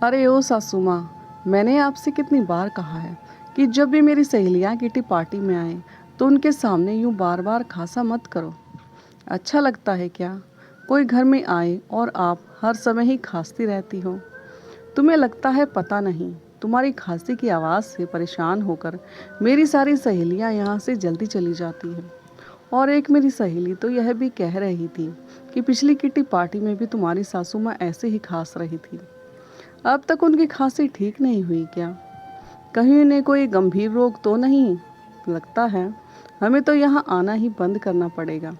अरे ओ सासू माँ, मैंने आपसे कितनी बार कहा है कि जब भी मेरी सहेलियाँ किटी पार्टी में आए तो उनके सामने यूँ बार बार खांसा मत करो। अच्छा लगता है क्या कोई घर में आए और आप हर समय ही खांसती रहती हो? तुम्हें लगता है पता नहीं, तुम्हारी खांसी की आवाज़ से परेशान होकर मेरी सारी सहेलियाँ यहाँ से जल्दी चली जाती हैं। और एक मेरी सहेली तो यह भी कह रही थी कि पिछली किटी पार्टी में भी तुम्हारी सासू माँ ऐसे ही खांस रही थी। अब तक उनकी खांसी ठीक नहीं हुई क्या? कहीं उन्हें कोई गंभीर रोग तो नहीं? लगता है हमें तो यहाँ आना ही बंद करना पड़ेगा।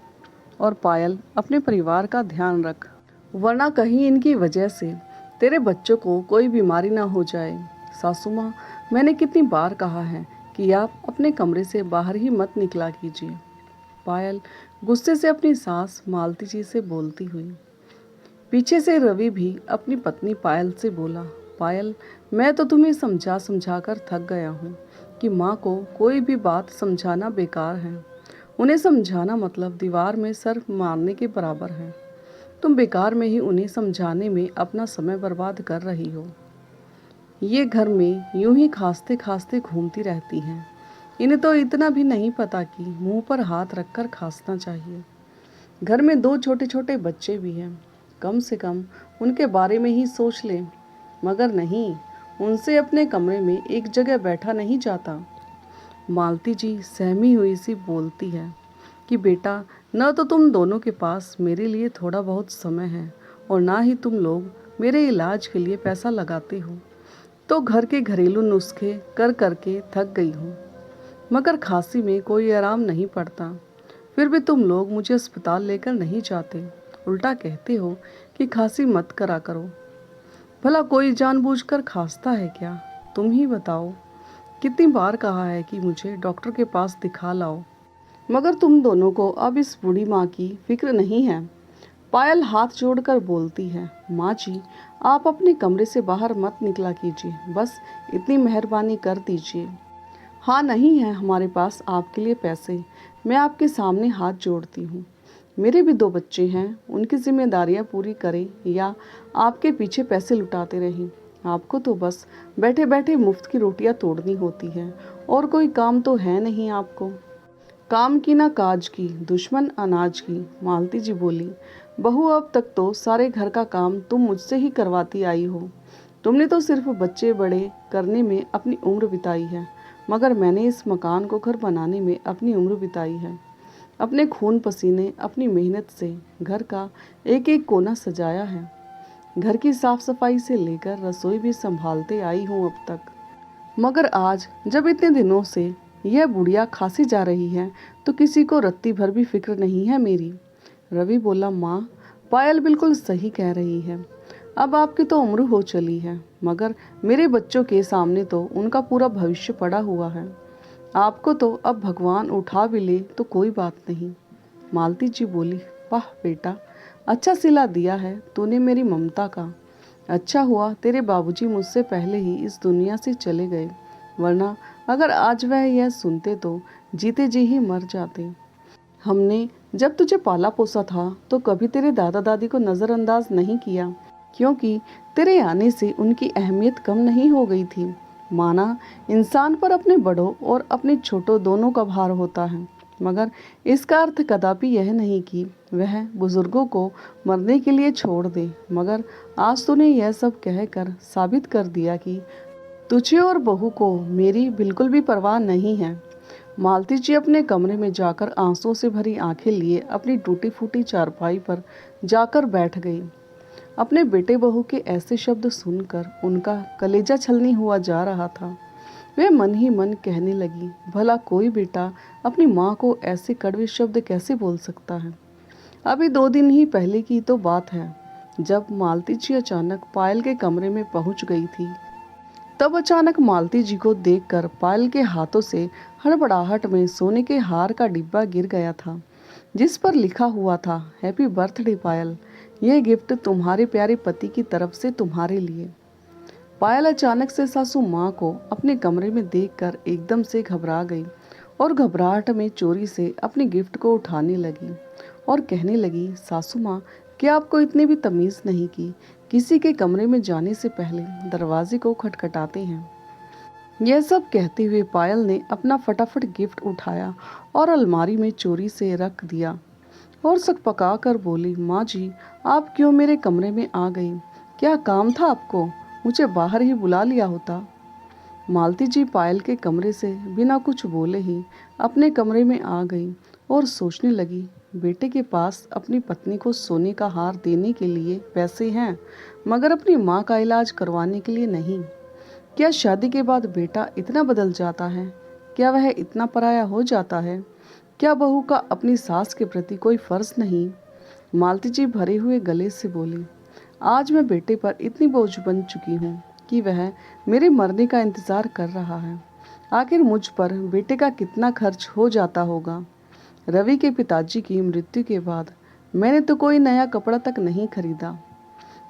और पायल, अपने परिवार का ध्यान रख, वरना कहीं इनकी वजह से तेरे बच्चों को कोई बीमारी ना हो जाए। सासू माँ, मैंने कितनी बार कहा है कि आप अपने कमरे से बाहर ही मत निकला कीजिए। पायल गुस्से से अपनी सास मालती जी से बोलती हुई। पीछे से रवि भी अपनी पत्नी पायल से बोला, पायल, मैं तो तुम्हें समझा समझा कर थक गया हूँ कि माँ को कोई भी बात समझाना बेकार है। उन्हें समझाना मतलब दीवार में सर मारने के बराबर है। तुम बेकार में ही उन्हें समझाने में अपना समय बर्बाद कर रही हो। ये घर में यूं ही खांसते खांसते घूमती रहती हैं। इन्हें तो इतना भी नहीं पता कि मुंह पर हाथ रखकर खांसना चाहिए। घर में दो छोटे छोटे बच्चे भी हैं, कम से कम उनके बारे में ही सोच ले। मगर नहीं, उनसे अपने कमरे में एक जगह बैठा नहीं जाता। मालती जी सहमी हुई सी बोलती है कि बेटा, न तो तुम दोनों के पास मेरे लिए थोड़ा बहुत समय है और ना ही तुम लोग मेरे इलाज के लिए पैसा लगाते हो। तो घर के घरेलू नुस्खे कर करके थक गई हूँ, मगर खांसी में कोई आराम नहीं पड़ता। फिर भी तुम लोग मुझे अस्पताल लेकर नहीं जाते, उल्टा कहते हो कि खांसी मत करा करो। भला कोई जानबूझकर खांसता है क्या? तुम ही बताओ। कितनी बार कहा है कि मुझे डॉक्टर के पास दिखा लाओ, मगर तुम दोनों को अब इस बूढ़ी माँ की फिक्र नहीं है। पायल हाथ जोड़कर बोलती है, माँ जी, आप अपने कमरे से बाहर मत निकला कीजिए, बस इतनी मेहरबानी कर दीजिए। हाँ, नहीं है हमारे पास आपके लिए पैसे। मैं आपके सामने हाथ जोड़ती हूँ। मेरे भी दो बच्चे हैं, उनकी जिम्मेदारियाँ पूरी करें या आपके पीछे पैसे लुटाते रहें। आपको तो बस बैठे बैठे मुफ्त की रोटियाँ तोड़नी होती है, और कोई काम तो है नहीं आपको। काम की ना काज की, दुश्मन अनाज की, मालती जी बोली। बहू, अब तक तो सारे घर का काम तुम मुझसे ही करवाती आई हो। तुमने तो सिर्फ बच्चे बड़े करने में अपनी उम्र बिताई है, मगर मैंने इस मकान को घर बनाने में अपनी उम्र बिताई है। अपने खून पसीने, अपनी मेहनत से घर का एक एक कोना सजाया है। घर की साफ सफाई से लेकर रसोई भी संभालते आई हूँ अब तक। मगर आज जब इतने दिनों से यह बुढ़िया खांसी जा रही है तो किसी को रत्ती भर भी फिक्र नहीं है मेरी। रवि बोला, माँ, पायल बिल्कुल सही कह रही है। अब आपकी तो उम्र हो चली है, मगर मेरे बच्चों के सामने तो उनका पूरा भविष्य पड़ा हुआ है। आपको तो अब भगवान उठा भी ले तो कोई बात नहीं। मालती जी बोली, वाह बेटा, अच्छा सिला दिया है तूने मेरी ममता का। अच्छा हुआ तेरे बाबूजी मुझसे पहले ही इस दुनिया से चले गए, वरना अगर आज वह यह सुनते तो जीते जी ही मर जाते। हमने जब तुझे पाला पोसा था तो कभी तेरे दादा दादी को नज़रअंदाज नहीं किया, क्योंकि तेरे आने से उनकी अहमियत कम नहीं हो गई थी। माना इंसान पर अपने बड़ों और अपने छोटों दोनों का भार होता है, मगर इसका अर्थ कदापि यह नहीं कि वह बुजुर्गों को मरने के लिए छोड़ दे। मगर आज तूने यह सब कहकर साबित कर दिया कि तुझे और बहू को मेरी बिल्कुल भी परवाह नहीं है। मालती जी अपने कमरे में जाकर आंसुओं से भरी आंखें लिए अपनी टूटी फूटी चारपाई पर जाकर बैठ गई। अपने बेटे बहू के ऐसे शब्द सुनकर उनका कलेजा छलनी हुआ जा रहा था। वे मन ही मन कहने लगी, भला कोई बेटा अपनी माँ को ऐसे कड़वे शब्द कैसे बोल सकता है। अभी 2 दिन ही पहले की तो बात है, जब मालती जी अचानक पायल के कमरे में पहुंच गई थी। तब अचानक मालती जी को देखकर पायल के हाथों से हड़बड़ाहट में सोने के हार का डिब्बा गिर गया था, जिस पर लिखा हुआ था, हैप्पी बर्थडे पायल, यह गिफ्ट तुम्हारे प्यारे पति की तरफ से तुम्हारे लिए। पायल अचानक से सासू माँ को अपने कमरे में देखकर एकदम से घबरा गई और घबराहट में चोरी से अपने गिफ्ट को उठाने लगी और कहने लगी, सासू माँ, क्या आपको इतनी भी तमीज़ नहीं की किसी के कमरे में जाने से पहले दरवाजे को खटखटाते हैं। यह सब कहते हुए पायल ने अपना फटाफट गिफ्ट उठाया और अलमारी में चोरी से रख दिया और सकपका कर बोली, माँ जी, आप क्यों मेरे कमरे में आ गई? क्या काम था आपको? मुझे बाहर ही बुला लिया होता। मालती जी पायल के कमरे से बिना कुछ बोले ही अपने कमरे में आ गई और सोचने लगी, बेटे के पास अपनी पत्नी को सोने का हार देने के लिए पैसे हैं, मगर अपनी माँ का इलाज करवाने के लिए नहीं। क्या शादी के बाद बेटा इतना बदल जाता है? क्या वह इतना पराया हो जाता है? क्या बहू का अपनी सास के प्रति कोई फर्ज नहीं? मालती जी भरे हुए गले से बोली, आज मैं बेटे पर इतनी बोझ बन चुकी हूँ कि वह मेरे मरने का इंतजार कर रहा है। आखिर मुझ पर बेटे का कितना खर्च हो जाता होगा। रवि के पिताजी की मृत्यु के बाद मैंने तो कोई नया कपड़ा तक नहीं खरीदा।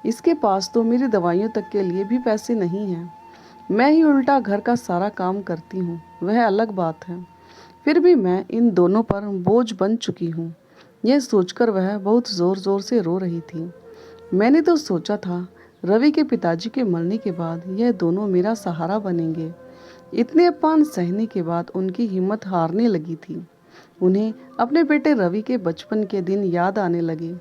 इसके पास तो मेरी दवाइयों तक के लिए भी पैसे नहीं हैं। मैं ही उल्टा घर का सारा काम करती हूँ, वह अलग बात है। फिर भी मैं इन दोनों पर बोझ बन चुकी हूँ। यह सोचकर वह बहुत ज़ोर ज़ोर से रो रही थी। मैंने तो सोचा था रवि के पिताजी के मरने के बाद यह दोनों मेरा सहारा बनेंगे। इतने अपमान सहने के बाद उनकी हिम्मत हारने लगी थी। उन्हें अपने बेटे रवि के बचपन के दिन याद आने लगे।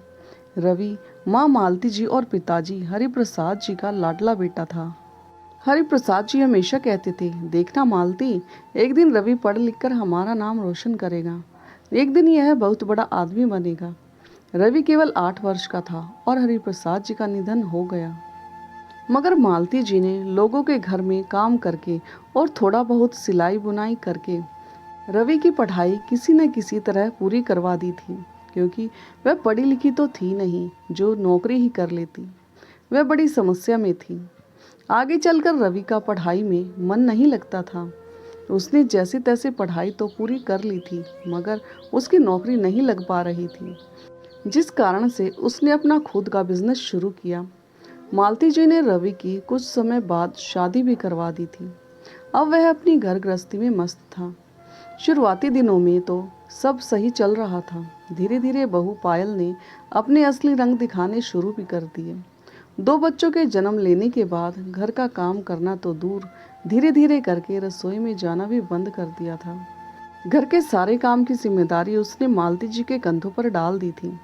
रवि माँ मालती जी और पिताजी हरिप्रसाद जी का लाडला बेटा था। हरिप्रसाद जी हमेशा कहते थे, देखना मालती, एक दिन रवि पढ़ लिख कर हमारा नाम रोशन करेगा। एक दिन यह बहुत बड़ा आदमी बनेगा। रवि केवल 8 वर्ष का था और हरिप्रसाद जी का निधन हो गया। मगर मालती जी ने लोगों के घर में काम करके और थोड़ा बहुत सिलाई बुनाई करके रवि की पढ़ाई किसी न किसी तरह पूरी करवा दी थी, क्योंकि वह पढ़ी लिखी तो थी नहीं जो नौकरी ही कर लेती। वह बड़ी समस्या में थी। आगे चलकर रवि का पढ़ाई में मन नहीं लगता था। उसने जैसे तैसे पढ़ाई तो पूरी कर ली थी, मगर उसकी नौकरी नहीं लग पा रही थी, जिस कारण से उसने अपना खुद का बिजनेस शुरू किया। मालती जी ने रवि की कुछ समय बाद शादी भी करवा दी थी। अब वह अपनी घर गृहस्थी में मस्त था। शुरुआती दिनों में तो सब सही चल रहा था। धीरे धीरे बहू पायल ने अपने असली रंग दिखाने शुरू भी कर दिए। 2 बच्चों के जन्म लेने के बाद घर का काम करना तो दूर, धीरे धीरे करके रसोई में जाना भी बंद कर दिया था। घर के सारे काम की जिम्मेदारी उसने मालती जी के कंधों पर डाल दी थी।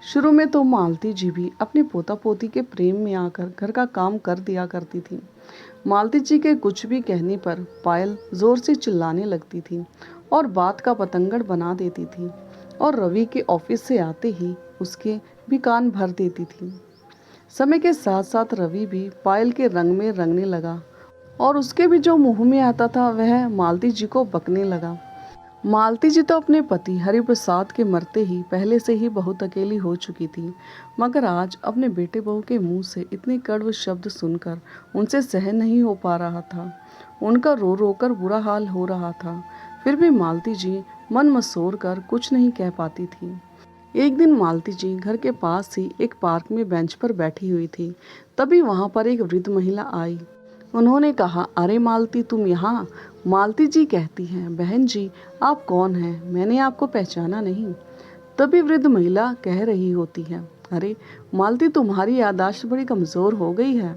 शुरू में तो मालती जी भी अपने पोता पोती के प्रेम में आकर घर का काम कर दिया करती थी। मालती जी के कुछ भी कहने पर पायल जोर से चिल्लाने लगती थी और बात का पतंगड़ बना देती थी और रवि के ऑफिस से आते ही उसके भी कान भर देती थी। समय के साथ साथ रवि भी पायल के रंग में रंगने लगा और उसके भी जो मुंह में आता था वह मालती जी को बकने लगा। मालती जी तो अपने पति हरिप्रसाद के मरते ही पहले से ही बहुत अकेली हो चुकी थी, मगर आज अपने बेटे बहू के मुंह से इतने कड़वे शब्द सुनकर उनसे सहन नहीं हो पा रहा था। उनका रो रो कर बुरा हाल हो रहा था। फिर भी मालती जी मन मसोर कर कुछ नहीं कह पाती थी। एक दिन मालती जी घर के पास ही एक पार्क में बेंच पर बैठी हुई थी। तभी वहां पर एक वृद्ध महिला आई। उन्होंने कहा, अरे मालती, तुम यहाँ? मालती जी कहती हैं, बहन जी, आप कौन हैं? मैंने आपको पहचाना नहीं। तभी वृद्ध महिला कह रही होती है, अरे मालती, तुम्हारी याददाश्त बड़ी कमज़ोर हो गई है।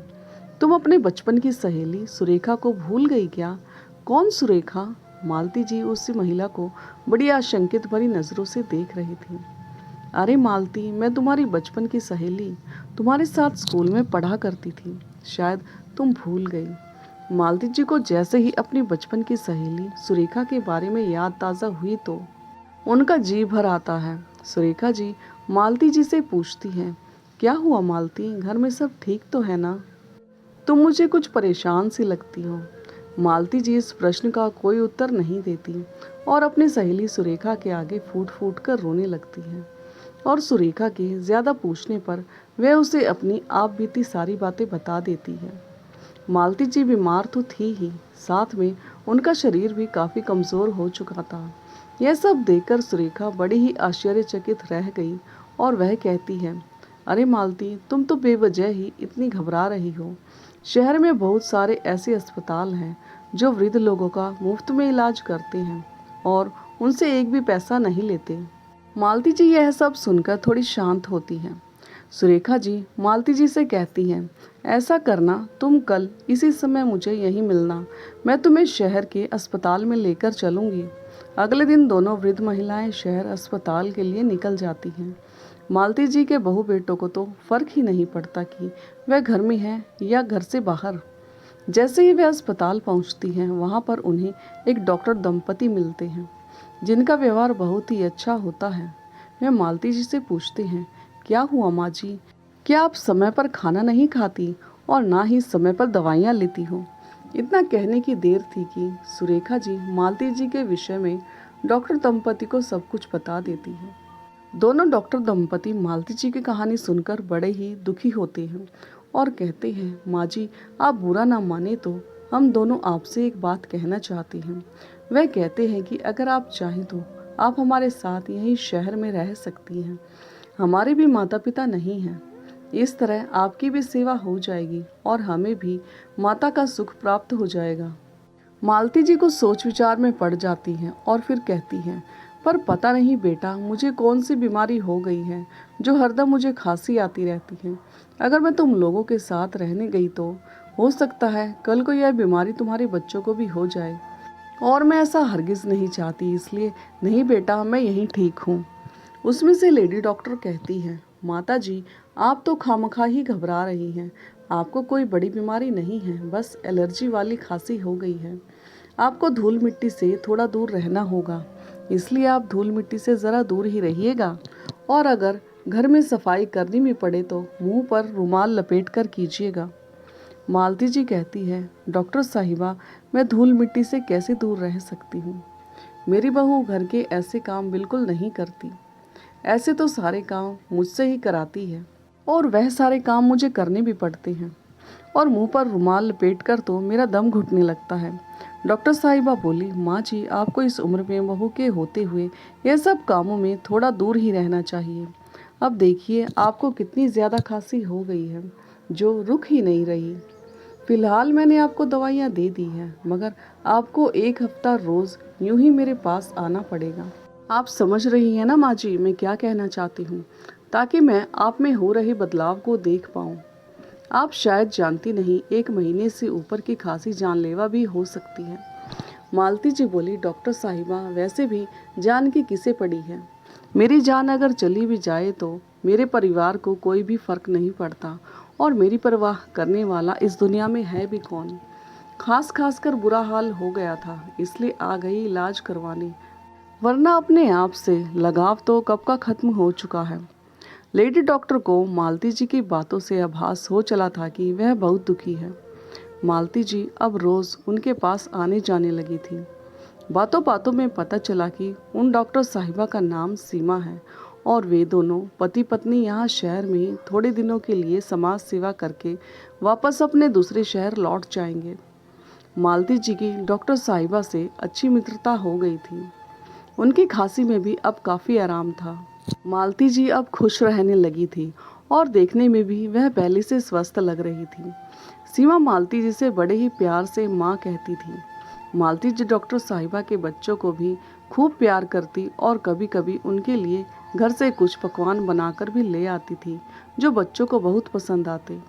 तुम अपने बचपन की सहेली सुरेखा को भूल गई क्या? कौन सुरेखा? मालती जी उस महिला को बड़ी आशंकित भरी नज़रों से देख रही थी। अरे मालती, मैं तुम्हारी बचपन की सहेली, तुम्हारे साथ स्कूल में पढ़ा करती थी, शायद तुम भूल गई। मालती जी को जैसे ही अपनी बचपन की सहेली सुरेखा के बारे में याद ताज़ा हुई तो उनका जी भर आता है। सुरेखा जी मालती जी से पूछती हैं, क्या हुआ मालती, घर में सब ठीक तो है ना? तुम मुझे कुछ परेशान सी लगती हो। मालती जी इस प्रश्न का कोई उत्तर नहीं देती और अपनी सहेली सुरेखा के आगे फूट फूट कर रोने लगती है। और सुरेखा के ज़्यादा पूछने पर वह उसे अपनी आप बीती सारी बातें बता देती है। मालती जी बीमार तो थी ही, साथ में उनका शरीर भी काफ़ी कमज़ोर हो चुका था। यह सब देखकर सुरेखा बड़ी ही आश्चर्यचकित रह गई और वह कहती है, अरे मालती, तुम तो बेवजह ही इतनी घबरा रही हो। शहर में बहुत सारे ऐसे अस्पताल हैं जो वृद्ध लोगों का मुफ्त में इलाज करते हैं और उनसे एक भी पैसा नहीं लेते। मालती जी यह सब सुनकर थोड़ी शांत होती है। सुरेखा जी मालती जी से कहती हैं, ऐसा करना, तुम कल इसी समय मुझे यहीं मिलना, मैं तुम्हें शहर के अस्पताल में लेकर चलूँगी। अगले दिन दोनों वृद्ध महिलाएं शहर अस्पताल के लिए निकल जाती हैं। मालती जी के बहू बेटों को तो फर्क ही नहीं पड़ता कि वह घर में है या घर से बाहर। जैसे ही वे अस्पताल पहुंचती हैं, वहां पर उन्हें एक डॉक्टर दंपति मिलते हैं जिनका व्यवहार बहुत ही अच्छा होता है। वे मालती जी से पूछते हैं, क्या हुआ माँ जी, क्या आप समय पर खाना नहीं खाती और ना ही समय पर दवाइयाँ लेती हो? इतना कहने की देर थी कि सुरेखा जी मालती जी के विषय में डॉक्टर दंपति को सब कुछ बता देती है। दोनों डॉक्टर दंपति मालती जी की कहानी सुनकर बड़े ही दुखी होते हैं और कहते हैं, माँ जी आप बुरा ना माने तो हम दोनों आपसे एक बात कहना चाहते हैं। वह कहते हैं कि अगर आप चाहें तो आप हमारे साथ यहीं शहर में रह सकती हैं। हमारे भी माता पिता नहीं हैं। इस तरह आपकी भी सेवा हो जाएगी और हमें भी माता का सुख प्राप्त हो जाएगा। मालती जी को सोच विचार में पड़ जाती हैं और फिर कहती हैं, पर पता नहीं बेटा मुझे कौन सी बीमारी हो गई है जो हरदम मुझे खांसी आती रहती है। अगर मैं तुम लोगों के साथ रहने गई तो हो सकता है कल को यह बीमारी तुम्हारे बच्चों को भी हो जाए, और मैं ऐसा हरगिज़ नहीं चाहती, इसलिए नहीं बेटा मैं यहीं ठीक हूँ। उसमें से लेडी डॉक्टर कहती है, माता जी आप तो खामखा ही घबरा रही हैं। आपको कोई बड़ी बीमारी नहीं है, बस एलर्जी वाली खांसी हो गई है। आपको धूल मिट्टी से थोड़ा दूर रहना होगा, इसलिए आप धूल मिट्टी से ज़रा दूर ही रहिएगा, और अगर घर में सफाई करनी भी पड़े तो मुंह पर रुमाल लपेट कर कीजिएगा। मालती जी कहती है, डॉक्टर साहिबा मैं धूल मिट्टी से कैसे दूर रह सकती हूँ? मेरी बहू घर के ऐसे काम बिल्कुल नहीं करती। ऐसे तो सारे काम मुझसे ही कराती है और वह सारे काम मुझे करने भी पड़ते हैं, और मुंह पर रुमाल लपेट कर तो मेरा दम घुटने लगता है। डॉक्टर साहिबा बोली, माँ जी आपको इस उम्र में बहू के होते हुए यह सब कामों में थोड़ा दूर ही रहना चाहिए। अब देखिए आपको कितनी ज़्यादा खांसी हो गई है जो रुक ही नहीं रही। फिलहाल मैंने आपको दवाइयाँ दे दी हैं, मगर आपको एक हफ्ता रोज़ यूं ही मेरे पास आना पड़ेगा। आप समझ रही हैं ना माँ जी मैं क्या कहना चाहती हूँ, ताकि मैं आप में हो रहे बदलाव को देख पाऊँ। आप शायद जानती नहीं, 1 महीने से ऊपर की खांसी जानलेवा भी हो सकती है। मालती जी बोली, डॉक्टर साहिबा वैसे भी जान की किसे पड़ी है? मेरी जान अगर चली भी जाए तो मेरे परिवार को कोई भी फर्क नहीं पड़ता, और मेरी परवाह करने वाला इस दुनिया में है भी कौन? खास कर बुरा हाल हो गया था, इसलिए आ गई इलाज करवाने, वरना अपने आप से लगाव तो कब का खत्म हो चुका है। लेडी डॉक्टर को मालती जी की बातों से आभास हो चला था कि वह बहुत दुखी है। मालती जी अब रोज़ उनके पास आने जाने लगी थी। बातों बातों में पता चला कि उन डॉक्टर साहिबा का नाम सीमा है, और वे दोनों पति पत्नी यहाँ शहर में थोड़े दिनों के लिए समाज सेवा करके वापस अपने दूसरे शहर लौट जाएंगे। मालती जी की डॉक्टर साहिबा से अच्छी मित्रता हो गई थी। उनकी खांसी में भी अब काफ़ी आराम था। मालती जी अब खुश रहने लगी थी और देखने में भी वह पहले से स्वस्थ लग रही थी। सीमा मालती जी से बड़े ही प्यार से माँ कहती थी। मालती जी डॉक्टर साहिबा के बच्चों को भी खूब प्यार करती और कभी कभी उनके लिए घर से कुछ पकवान बनाकर भी ले आती थी जो बच्चों को बहुत पसंद आते।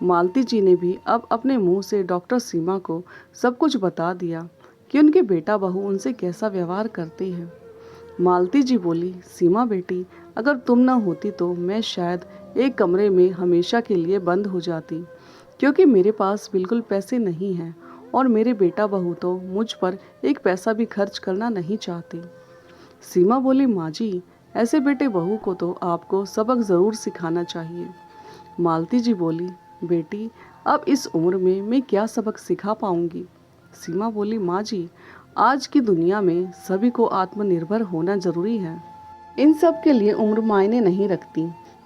मालती जी ने भी अब अपने मुंह से डॉक्टर सीमा को सब कुछ बता दिया कि उनके बेटा बहू उनसे कैसा व्यवहार करते हैं। मालती जी बोली, सीमा बेटी अगर तुम न होती तो मैं शायद एक कमरे में हमेशा के लिए बंद हो जाती, क्योंकि मेरे पास बिल्कुल पैसे नहीं हैं और मेरे बेटा बहू तो मुझ पर एक पैसा भी खर्च करना नहीं चाहते। सीमा बोली, माँ जी ऐसे बेटे बहू को तो आपको सबक ज़रूर सिखाना चाहिए। मालती जी बोली, बेटी अब इस उम्र में मैं क्या सबक सिखा पाऊंगी? सीमा बोली, माँ जी आज की दुनिया में सभी को आत्मनिर्भर होना जरूरी है। इन सब के लिए उम्र मायने नहीं रखती,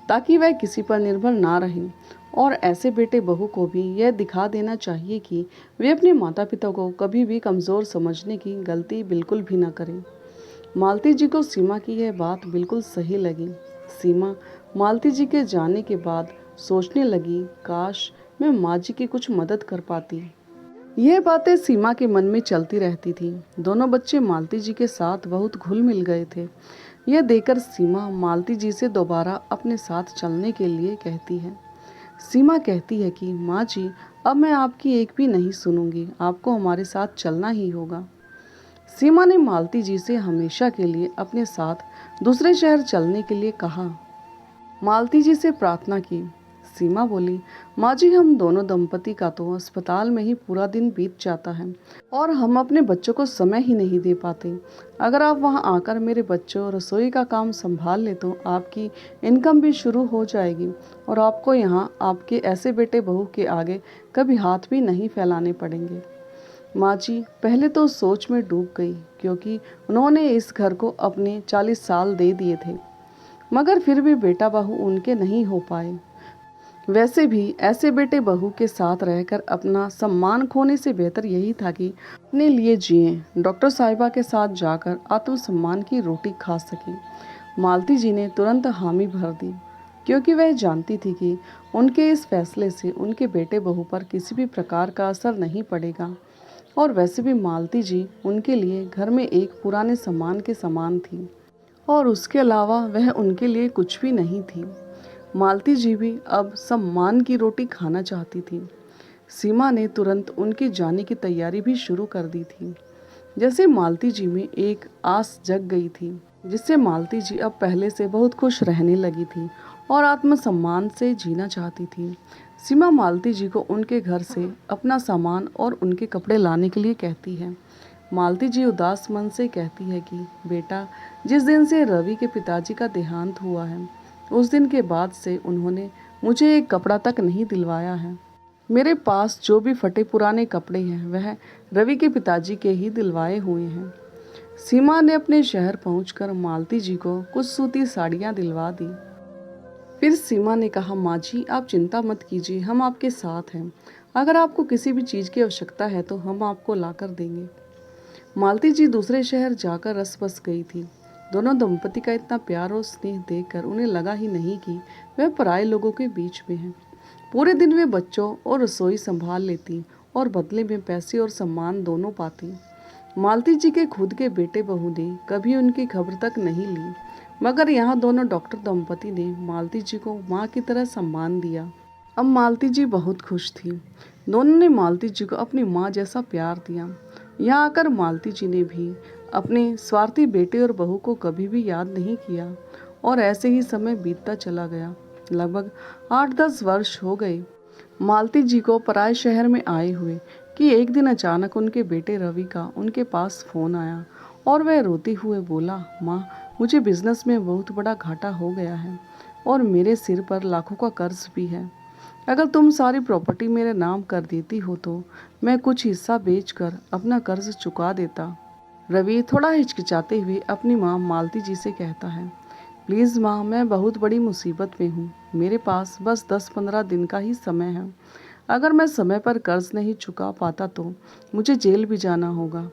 ताकि वह किसी पर निर्भर ना रहें, और ऐसे बेटे बहू को भी यह दिखा देना चाहिए कि वे अपने माता पिता को कभी भी कमज़ोर समझने की गलती बिल्कुल भी ना करें। मालती जी को सीमा की यह बात बिल्कुल सही लगी। सीमा मालती जी के जाने के बाद सोचने लगी, काश मैं माँ जी की कुछ मदद कर पाती। यह बातें सीमा के मन में चलती रहती थी। दोनों बच्चे मालती जी के साथ बहुत घुल मिल गए थे। यह देखकर सीमा मालती जी से दोबारा अपने साथ चलने के लिए कहती है। सीमा कहती है कि माँ जी, अब मैं आपकी एक भी नहीं सुनूंगी, आपको हमारे साथ चलना ही होगा। सीमा ने मालती जी से हमेशा के लिए अपने साथ दूसरे शहर चलने के लिए कहा। मालती जी से प्रार्थना की। सीमा बोली, माँ जी, हम दोनों दंपति का तो अस्पताल में ही पूरा दिन बीत जाता है और हम अपने बच्चों को समय ही नहीं दे पाते। अगर आप वहाँ आकर मेरे बच्चों और रसोई का काम संभाल ले तो आपकी इनकम भी शुरू हो जाएगी और आपको यहाँ आपके ऐसे बेटे बहू के आगे कभी हाथ भी नहीं फैलाने पड़ेंगे। माँ जी पहले तो सोच में डूब गई, क्योंकि उन्होंने इस घर को अपने 40 साल दे दिए थे, मगर फिर भी बेटा बहू उनके नहीं हो पाए। वैसे भी ऐसे बेटे बहू के साथ रहकर अपना सम्मान खोने से बेहतर यही था कि अपने लिए जिएं, डॉक्टर साहिबा के साथ जाकर आत्मसम्मान की रोटी खा सके। मालती जी ने तुरंत हामी भर दी, क्योंकि वह जानती थी कि उनके इस फैसले से उनके बेटे बहू पर किसी भी प्रकार का असर नहीं पड़ेगा। और वैसे भी मालती जी उनके लिए घर में एक पुराने सामान के समान थी और उसके अलावा वह उनके लिए कुछ भी नहीं थी। मालती जी भी अब सम्मान की रोटी खाना चाहती थी। सीमा ने तुरंत उनके जाने की तैयारी भी शुरू कर दी थी। जैसे मालती जी में एक आस जग गई थी, जिससे मालती जी अब पहले से बहुत खुश रहने लगी थी और आत्मसम्मान से जीना चाहती थी। सीमा मालती जी को उनके घर से अपना सामान और उनके कपड़े लाने के लिए कहती है। मालती जी उदास मन से कहती है कि बेटा, जिस दिन से रवि के पिताजी का देहांत हुआ है, उस दिन के बाद से उन्होंने मुझे एक कपड़ा तक नहीं दिलवाया है। मेरे पास जो भी फटे पुराने कपड़े हैं वह रवि के पिताजी के ही दिलवाए हुए हैं। सीमा ने अपने शहर पहुंचकर मालती जी को कुछ सूती साड़ियां दिलवा दी। फिर सीमा ने कहा, माँ जी, आप चिंता मत कीजिए, हम आपके साथ हैं। अगर आपको किसी भी चीज़ की आवश्यकता है तो हम आपको ला कर देंगे। मालती जी दूसरे शहर जाकर रस बस गई थी। दोनों दंपति का इतना प्यार और स्नेह देखकर उन्हें लगा ही नहीं कि वह पराये लोगों के बीच में हैं। पूरे दिन वे बच्चों और रसोई संभाल लेती और बदले में पैसे और सम्मान दोनों पाती। मालती जी के खुद के बेटे बहू ने कभी उनकी खबर तक नहीं ली, मगर यहाँ दोनों डॉक्टर दंपति ने मालती जी को माँ की तरह सम्मान दिया। अब मालती जी बहुत खुश थी। दोनों ने मालती जी को अपनी माँ जैसा प्यार दिया। यहाँ आकर मालती जी ने भी अपने स्वार्थी बेटे और बहू को कभी भी याद नहीं किया और ऐसे ही समय बीतता चला गया। लगभग 8-10 वर्ष हो गए मालती जी को पराये शहर में आए हुए कि एक दिन अचानक उनके बेटे रवि का उनके पास फ़ोन आया और वह रोते हुए बोला, माँ, मुझे बिजनेस में बहुत बड़ा घाटा हो गया है और मेरे सिर पर लाखों का कर्ज भी है। अगर तुम सारी प्रॉपर्टी मेरे नाम कर देती हो तो मैं कुछ हिस्सा बेचकर अपना कर्ज चुका देता। रवि थोड़ा हिचकिचाते हुए अपनी माँ मालती जी से कहता है, प्लीज़ माँ, मैं बहुत बड़ी मुसीबत में हूँ। मेरे पास बस 10-15 दिन का ही समय है। अगर मैं समय पर कर्ज नहीं चुका पाता तो मुझे जेल भी जाना होगा।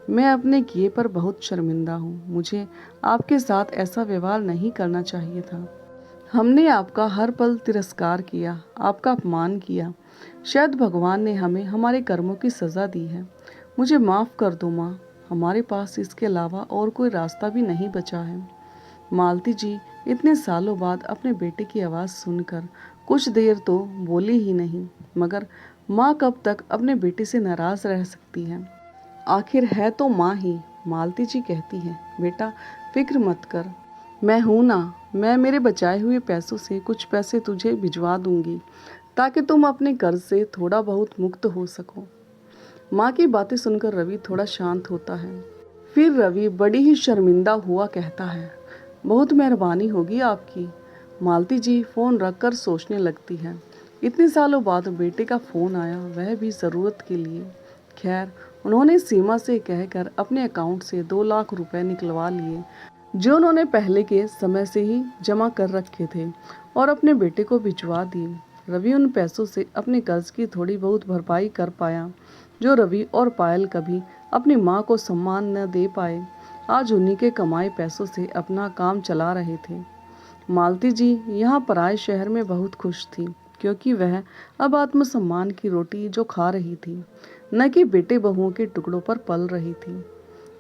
मैं अपने किए पर बहुत शर्मिंदा हूँ। मुझे आपके साथ ऐसा व्यवहार नहीं करना चाहिए था। हमने आपका हर पल तिरस्कार किया, आपका अपमान किया। शायद भगवान ने हमें हमारे कर्मों की सज़ा दी है। मुझे माफ़ कर दो माँ, हमारे पास इसके अलावा और कोई रास्ता भी नहीं बचा है। मालती जी इतने सालों बाद अपने बेटे की आवाज़ सुनकर कुछ देर तो बोली ही नहीं, मगर माँ कब तक अपने बेटे से नाराज़ रह सकती है। आखिर है तो माँ ही। मालती जी कहती है, बेटा फिक्र मत कर, मैं हूँ ना। मैं मेरे बचाए हुए पैसों से कुछ पैसे तुझे भिजवा दूंगी ताकि तुम अपने कर्ज से थोड़ा बहुत मुक्त हो सको। माँ की बातें सुनकर रवि थोड़ा शांत होता है। फिर रवि बड़ी ही शर्मिंदा हुआ कहता है, बहुत मेहरबानी होगी आपकी। मालती जी फ़ोन रखकर सोचने लगती है। इतने सालों बाद बेटे का फ़ोन आया, वह भी ज़रूरत के लिए। खैर, उन्होंने सीमा से कहकर अपने अकाउंट से 2 लाख रुपए निकलवा लिए, जो उन्होंने पहले के समय से ही जमा कर रखे थे, और अपने बेटे को भिजवा दिए। रवि उन पैसों से अपने कर्ज की थोड़ी बहुत भरपाई कर पाया, जो रवि और पायल कभी अपनी माँ को सम्मान न दे पाए। आज उन्हीं के कमाए पैसों से अपना काम चला रहे थे। मालती जी यहाँ पराये शहर में बहुत खुश थी, क्योंकि वह अब आत्मसम्मान की रोटी जो खा रही थी, न कि बेटे बहुओं के टुकड़ों पर पल रही थी।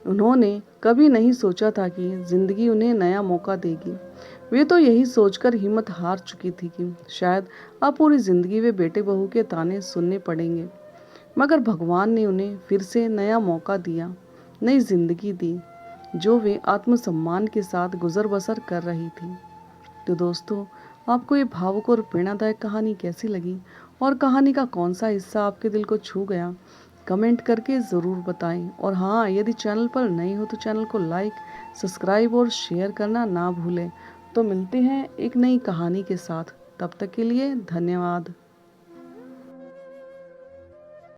उन्होंने कभी नहीं सोचा था कि जिंदगी उन्हें नया मौका देगी। वे तो यही सोचकर हिम्मत हार चुकी थी कि शायद अब पूरी जिंदगी वे बेटे बहू के ताने सुनने पड़ेंगे। मगर भगवान ने उन्हें फिर से नया मौका दिया, नई जिंदगी दी, जो वे आत्मसम्मान के साथ गुजर बसर कर रही थी। तो दोस्तों, आपको ये भावुक और प्रेरणादायक कहानी कैसी लगी और कहानी का कौन सा हिस्सा आपके दिल को छू गया, कमेंट करके ज़रूर बताएं। और हाँ, यदि चैनल पर नए हो तो चैनल को लाइक, सब्सक्राइब और शेयर करना ना भूलें। तो मिलते हैं एक नई कहानी के साथ, तब तक के लिए धन्यवाद।